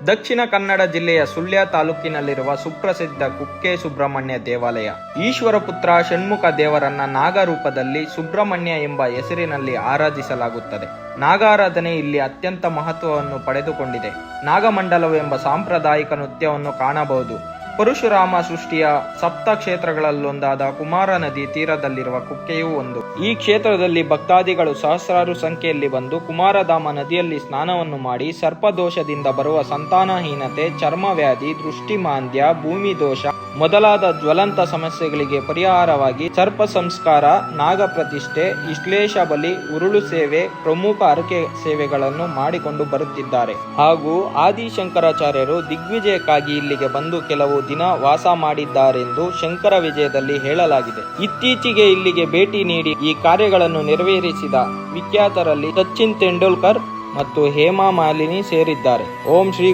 ದಕ್ಷಿಣ ಕನ್ನಡ ಜಿಲ್ಲೆಯ ಸುಳ್ಯ ತಾಲೂಕಿನಲ್ಲಿರುವ ಸುಪ್ರಸಿದ್ಧ ಕುಕ್ಕೆ ಸುಬ್ರಹ್ಮಣ್ಯ ದೇವಾಲಯ. ಈಶ್ವರ ಪುತ್ರ ಷಣ್ಮುಖ ದೇವರನ್ನ ನಾಗ ರೂಪದಲ್ಲಿ ಸುಬ್ರಹ್ಮಣ್ಯ ಎಂಬ ಹೆಸರಿನಲ್ಲಿ ಆರಾಧಿಸಲಾಗುತ್ತದೆ. ನಾಗಾರಾಧನೆ ಇಲ್ಲಿ ಅತ್ಯಂತ ಮಹತ್ವವನ್ನು ಪಡೆದುಕೊಂಡಿದೆ. ನಾಗಮಂಡಲವೆಂಬ ಸಾಂಪ್ರದಾಯಿಕ ನೃತ್ಯವನ್ನು ಕಾಣಬಹುದು. ಪರಶುರಾಮ ಸೃಷ್ಟಿಯ ಸಪ್ತ ಕ್ಷೇತ್ರಗಳಲ್ಲೊಂದಾದ ಕುಮಾರ ನದಿ ತೀರದಲ್ಲಿರುವ ಕುಕ್ಕೆಯೂ ಒಂದು. ಈ ಕ್ಷೇತ್ರದಲ್ಲಿ ಭಕ್ತಾದಿಗಳು ಸಹಸ್ರಾರು ಸಂಖ್ಯೆಯಲ್ಲಿ ಬಂದು ಕುಮಾರಧಾಮ ನದಿಯಲ್ಲಿ ಸ್ನಾನವನ್ನು ಮಾಡಿ ಸರ್ಪದೋಷದಿಂದ ಬರುವ ಸಂತಾನಹೀನತೆ, ಚರ್ಮವ್ಯಾಧಿ, ದೃಷ್ಟಿಮಾಂದ್ಯ, ಭೂಮಿ ದೋಷ ಮೊದಲಾದ ಜ್ವಲಂತ ಸಮಸ್ಯೆಗಳಿಗೆ ಪರಿಹಾರವಾಗಿ ಸರ್ಪ ಸಂಸ್ಕಾರ, ನಾಗ ಪ್ರತಿಷ್ಠೆ, ಇಶ್ಲೇಷ ಬಲಿ, ಉರುಳು ಸೇವೆ ಪ್ರಮುಖ ಹರಕೆ ಸೇವೆಗಳನ್ನು ಮಾಡಿಕೊಂಡು ಬರುತ್ತಿದ್ದಾರೆ. ಹಾಗೂ ಆದಿಶಂಕರಾಚಾರ್ಯರು ದಿಗ್ವಿಜಯಕ್ಕಾಗಿ ಇಲ್ಲಿಗೆ ಬಂದು ಕೆಲವು ದಿನ ವಾಸ ಮಾಡಿದ್ದಾರೆಂದು ಶಂಕರ ವಿಜಯದಲ್ಲಿ ಹೇಳಲಾಗಿದೆ. ಇತ್ತೀಚೆಗೆ ಇಲ್ಲಿಗೆ ಭೇಟಿ ನೀಡಿ ಈ ಕಾರ್ಯಗಳನ್ನು ನೆರವೇರಿಸಿದ ವಿಖ್ಯಾತರಲ್ಲಿ ಸಚಿನ್ ತೆಂಡೂಲ್ಕರ್ ಮತ್ತು ಹೇಮಾ ಮಾಲಿನಿ ಸೇರಿದ್ದಾರೆ. ಓಂ ಶ್ರೀ